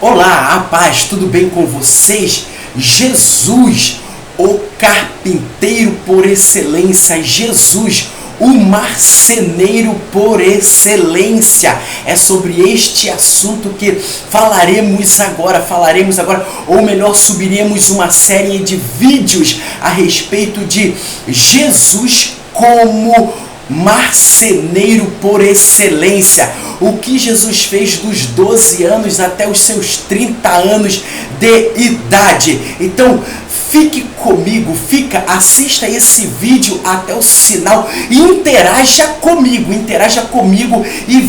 Olá, a paz, tudo bem com vocês? Jesus, o carpinteiro por excelência, Jesus, o marceneiro por excelência. É sobre este assunto que falaremos agora, ou melhor, subiremos uma série de vídeos a respeito de Jesus como marceneiro por excelência. O que Jesus fez dos 12 anos até os seus 30 anos de idade. Então, fique comigo, assista esse vídeo até o final e interaja comigo e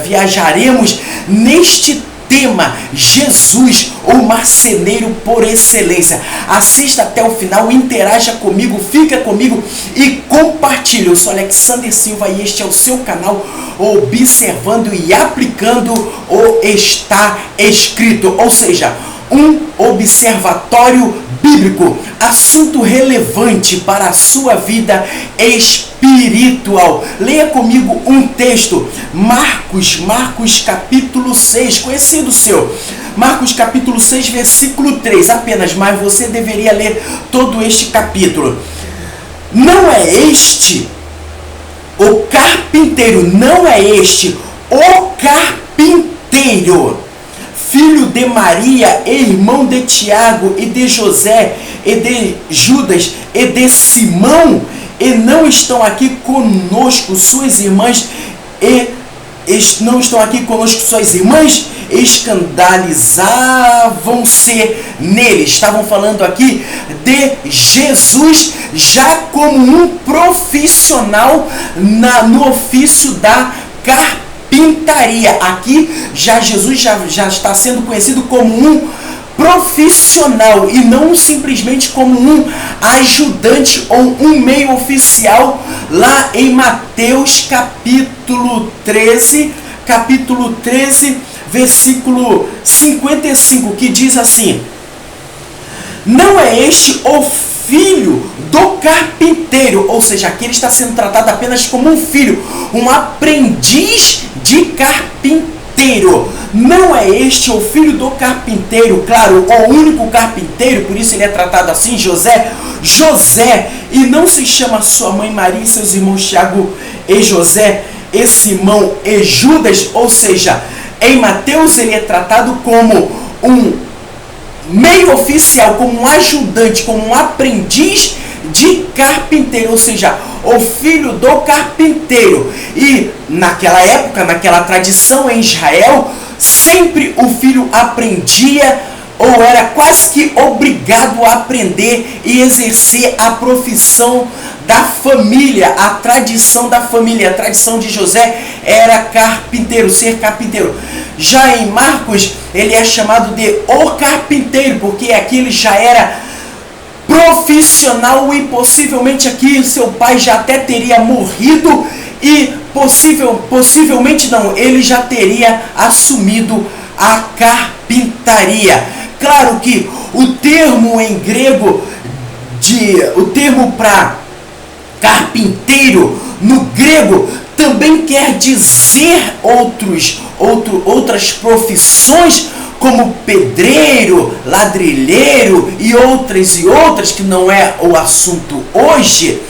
viajaremos neste tema, Jesus, o marceneiro por excelência. Assista até o final, interaja comigo, fica comigo e compartilhe. Eu sou Alexander Silva e este é o seu canal Observando e Aplicando o Está Escrito, ou seja, um observatório bíblico, assunto relevante para a sua vida espiritual. Leia comigo um texto, Marcos capítulo 6, conhecido seu. Marcos capítulo 6, versículo 3 apenas, mas você deveria ler todo este capítulo. Não é este o carpinteiro, o carpinteiro, filho de Maria, irmão de Tiago e de José e de Judas e de Simão, e não estão aqui conosco suas irmãs, escandalizavam-se nele. Estavam falando aqui de Jesus já como um profissional no ofício da carpintaria. Aqui Jesus já está sendo conhecido como um profissional e não simplesmente como um ajudante ou um meio oficial, lá em Mateus capítulo 13, versículo 55, que diz assim: não é este o filho do carpinteiro, ou seja, aqui ele está sendo tratado apenas como um filho, um aprendiz de carpinteiro. Não é este o filho do carpinteiro, claro, o único carpinteiro, por isso ele é tratado assim, José, e não se chama sua mãe Maria e seus irmãos Tiago e José, e Simão e Judas, ou seja, em Mateus ele é tratado como um meio oficial, como um ajudante, como um aprendiz de carpinteiro, ou seja, o filho do carpinteiro. E naquela época, naquela tradição em Israel, sempre o filho aprendia ou era quase que obrigado a aprender e exercer a profissão da família, a tradição da família. A tradição de José era carpinteiro, ser carpinteiro. Já em Marcos, ele é chamado de o carpinteiro, porque aqui ele já era profissional e possivelmente aqui seu pai já até teria morrido e possivelmente não, ele já teria assumido a carpintaria. Claro que o termo em grego, o termo para carpinteiro no grego também quer dizer outras profissões, como pedreiro, ladrilheiro e outras, que não é o assunto hoje.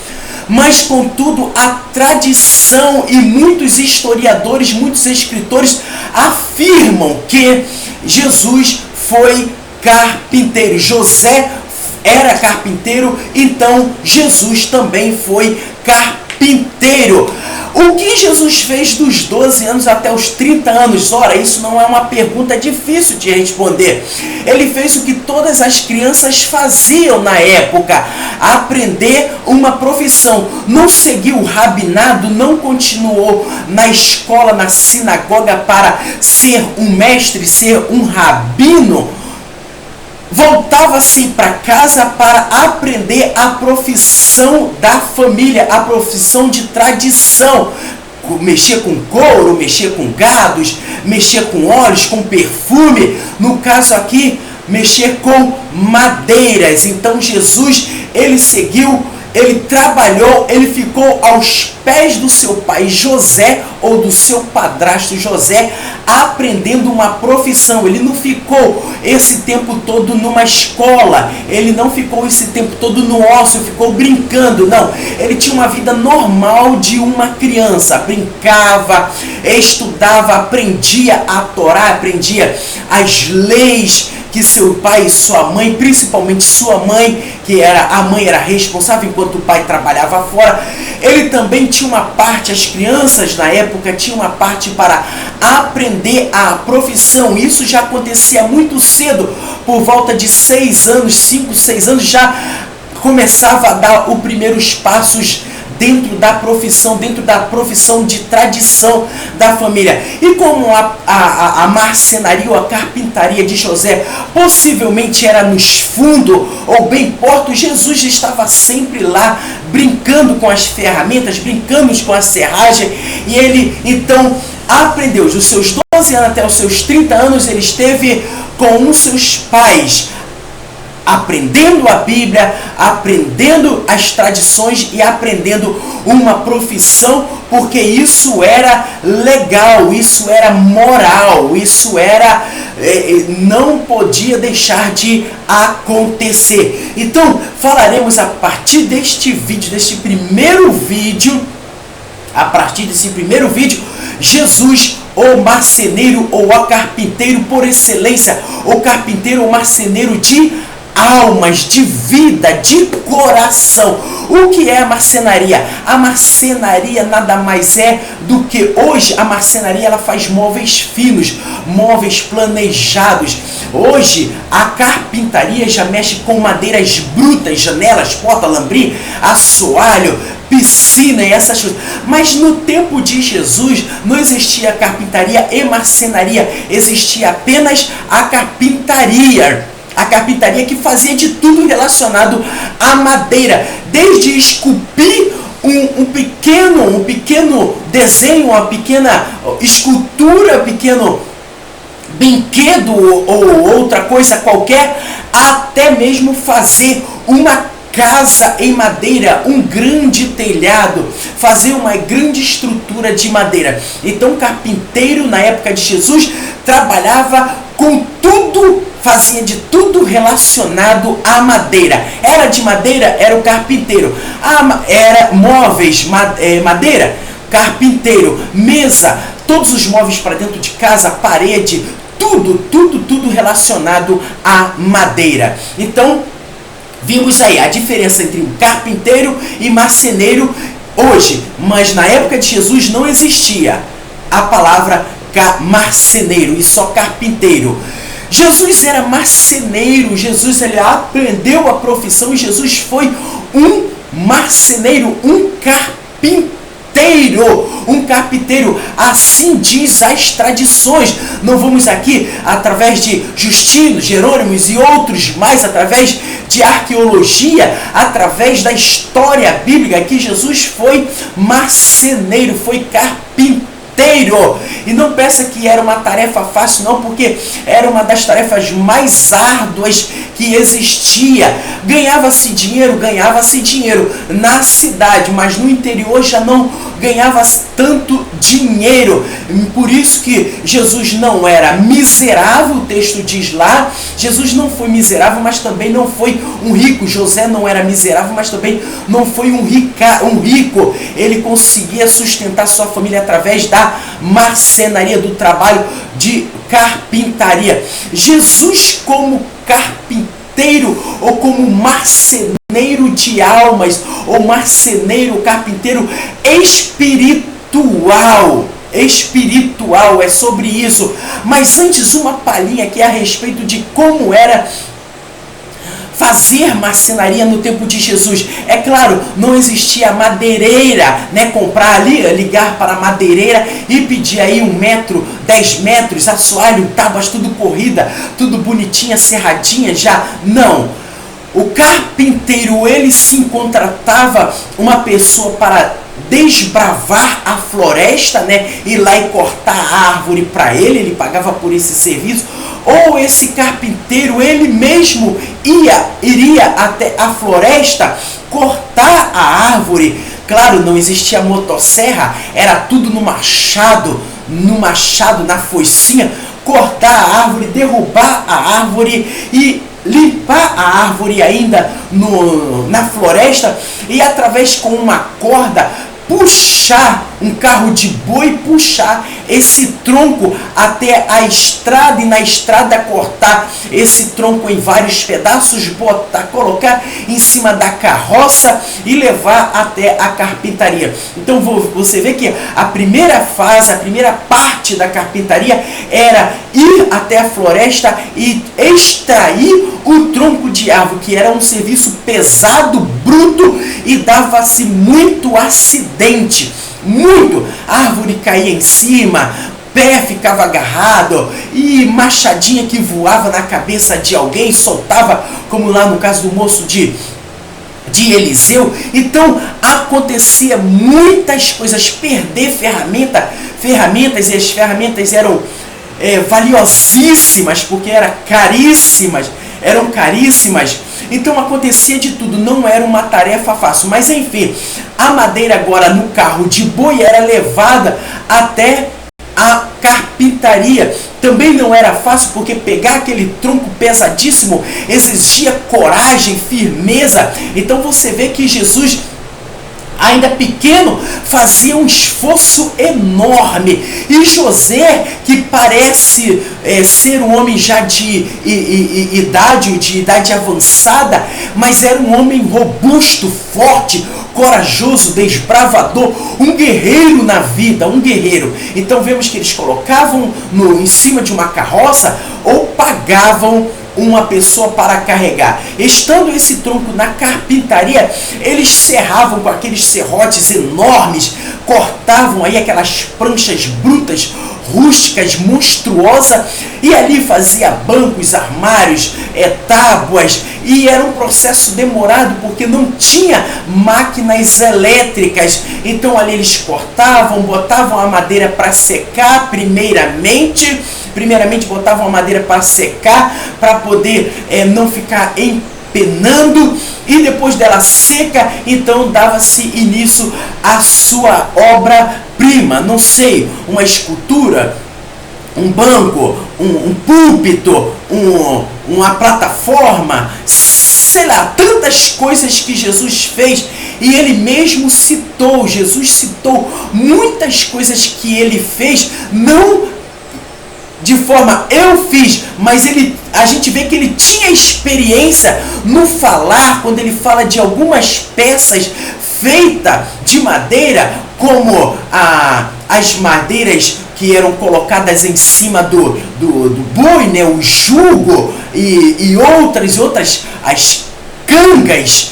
Mas, contudo, a tradição e muitos historiadores, muitos escritores afirmam que Jesus foi carpinteiro. José era carpinteiro, então Jesus também foi carpinteiro. O que Jesus fez dos 12 anos até os 30 anos? Ora, isso não é uma pergunta difícil de responder. Ele fez o que todas as crianças faziam na época: aprender uma profissão. Não seguiu o rabinado, não continuou na escola, na sinagoga para ser um mestre, ser um rabino. Voltava-se para casa para aprender a profissão da família, a profissão de tradição. Mexer com couro, mexer com gados, mexer com óleos, com perfume. No caso aqui, mexer com madeiras. Então Jesus, ele seguiu ele trabalhou, ele ficou aos pés do seu pai José, ou do seu padrasto José, aprendendo uma profissão. Ele não ficou esse tempo todo numa escola, ele não ficou esse tempo todo no ócio, ficou brincando, não. Ele tinha uma vida normal de uma criança, brincava, estudava, aprendia a Torá, aprendia as leis que seu pai e sua mãe, principalmente sua mãe, a mãe era responsável enquanto o pai trabalhava fora. Ele também tinha uma parte, as crianças na época tinham uma parte para aprender a profissão. Isso já acontecia muito cedo, por volta de 6 anos, 5, 6 anos, já começava a dar os primeiros passos dentro da profissão de tradição da família. E como a marcenaria ou a carpintaria de José possivelmente era nos fundos ou bem perto, Jesus estava sempre lá brincando com as ferramentas, brincando com a serragem, e ele então aprendeu. Dos seus 12 anos até os seus 30 anos, ele esteve com os seus pais, aprendendo a Bíblia, aprendendo as tradições e aprendendo uma profissão, porque isso era legal, isso era moral, isso era não podia deixar de acontecer. Então, falaremos a partir deste vídeo, a partir desse primeiro vídeo, Jesus, o marceneiro ou o carpinteiro por excelência, o carpinteiro ou marceneiro de almas, de vida, de coração. O que é a marcenaria? A marcenaria nada mais é do que hoje a marcenaria ela faz móveis finos, móveis planejados. Hoje a carpintaria já mexe com madeiras brutas, janelas, porta, lambrim, assoalho, piscina e essas coisas. Mas no tempo de Jesus não existia carpintaria e marcenaria, existia apenas a carpintaria. A carpintaria que fazia de tudo relacionado à madeira, desde esculpir um pequeno desenho, uma pequena escultura, pequeno brinquedo ou outra coisa qualquer, até mesmo fazer uma casa em madeira, um grande telhado, fazer uma grande estrutura de madeira. Então o carpinteiro na época de Jesus trabalhava com tudo, fazia de tudo relacionado à madeira. Era de madeira, era o carpinteiro. Era móveis, madeira, carpinteiro. Mesa, todos os móveis para dentro de casa, parede, tudo relacionado à madeira. Então, vimos aí a diferença entre um carpinteiro e marceneiro hoje, mas na época de Jesus não existia a palavra marceneiro e só carpinteiro. Jesus era marceneiro, Jesus ele aprendeu a profissão e Jesus foi um marceneiro, um carpinteiro, assim diz as tradições. Não vamos aqui através de Justino, Jerônimos e outros mais, através de arqueologia, através da história bíblica, que Jesus foi marceneiro, foi carpinteiro. E não pensa que era uma tarefa fácil, não, porque era uma das tarefas mais árduas que existia. Ganhava-se dinheiro na cidade, mas no interior já não ganhava tanto dinheiro. Por isso que Jesus não era miserável, o texto diz lá. Jesus não foi miserável, mas também não foi um rico. José não era miserável, mas também não foi um rico. Ele conseguia sustentar sua família através da marcenaria, do trabalho de carpintaria. Jesus como carpinteiro ou como marceneiro de almas, ou marceneiro, carpinteiro espiritual, é sobre isso. Mas antes, uma palhinha aqui a respeito de como era fazer marcenaria no tempo de Jesus. É claro, não existia madeireira, né? Comprar ali, ligar para a madeireira e pedir aí 1 metro, 10 metros, assoalho, tábuas, tudo corrida, tudo bonitinha, serradinha, já não. O carpinteiro, ele sim contratava uma pessoa para desbravar a floresta, né? Ir lá e cortar a árvore para ele pagava por esse serviço. Ou esse carpinteiro, ele mesmo iria até a floresta cortar a árvore. Claro, não existia motosserra, era tudo no machado, na foicinha, cortar a árvore, derrubar a árvore e limpar a árvore ainda na floresta, e através com uma corda puxar um carro de boi, puxar esse tronco até a estrada, e na estrada cortar esse tronco em vários pedaços, colocar em cima da carroça e levar até a carpintaria. Então você vê que a primeira fase, a primeira parte da carpintaria era ir até a floresta e extrair o tronco de árvore, que era um serviço pesado, bruto, e dava-se muito acidente. Muito, a árvore caía em cima, pé ficava agarrado e machadinha que voava na cabeça de alguém, soltava, como lá no caso do moço de Eliseu. Então acontecia muitas coisas, perder ferramentas, e as ferramentas eram valiosíssimas, porque eram caríssimas. Então acontecia de tudo, não era uma tarefa fácil. Mas enfim, a madeira agora no carro de boi era levada até a carpintaria. Também não era fácil, porque pegar aquele tronco pesadíssimo exigia coragem, firmeza. Então você vê que Jesus, ainda pequeno, fazia um esforço enorme. E José, que parece ser um homem já de idade avançada, mas era um homem robusto, forte, corajoso, desbravador, um guerreiro na vida, um guerreiro. Então vemos que eles colocavam em cima de uma carroça ou pagavam uma pessoa para carregar. Estando esse tronco na carpintaria, eles serravam com aqueles serrotes enormes, cortavam aí aquelas pranchas brutas, rústicas, monstruosas, e ali fazia bancos, armários, tábuas, e era um processo demorado, porque não tinha máquinas elétricas. Então ali eles cortavam, botavam a madeira para secar primeiramente botavam a madeira para secar, para poder não ficar empenando, e depois dela seca, então dava-se início à sua obra-prima. Não sei, uma escultura, um banco, um púlpito, uma plataforma, sei lá, tantas coisas que Jesus fez. E ele mesmo citou, Jesus citou muitas coisas que ele fez, não de forma eu fiz, mas a gente vê que ele tinha experiência no falar, quando ele fala de algumas peças feitas de madeira, como as madeiras que eram colocadas em cima do boi, né, o jugo, e outras, as cangas,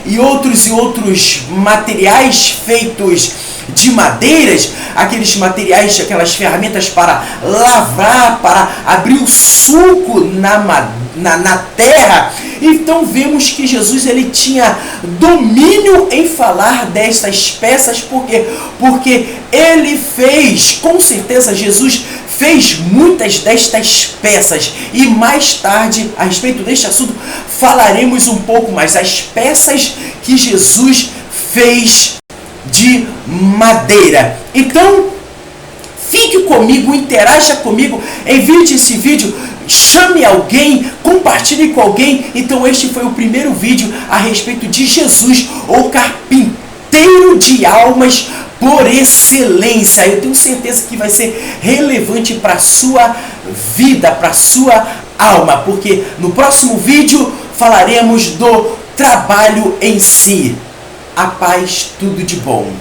e outros materiais feitos de madeiras, aqueles materiais, aquelas ferramentas para lavrar, para abrir o sulco na terra. Então vemos que Jesus, ele tinha domínio em falar destas peças, porque ele fez, com certeza Jesus fez muitas destas peças, e mais tarde, a respeito deste assunto, falaremos um pouco mais, as peças que Jesus fez de madeira. Então fique comigo, interaja comigo, envie esse vídeo, chame alguém, compartilhe com alguém. Então este foi o primeiro vídeo a respeito de Jesus, o carpinteiro de almas por excelência. Eu tenho certeza que vai ser relevante para a sua vida, para a sua alma, porque no próximo vídeo falaremos do trabalho em si. A paz, tudo de bom.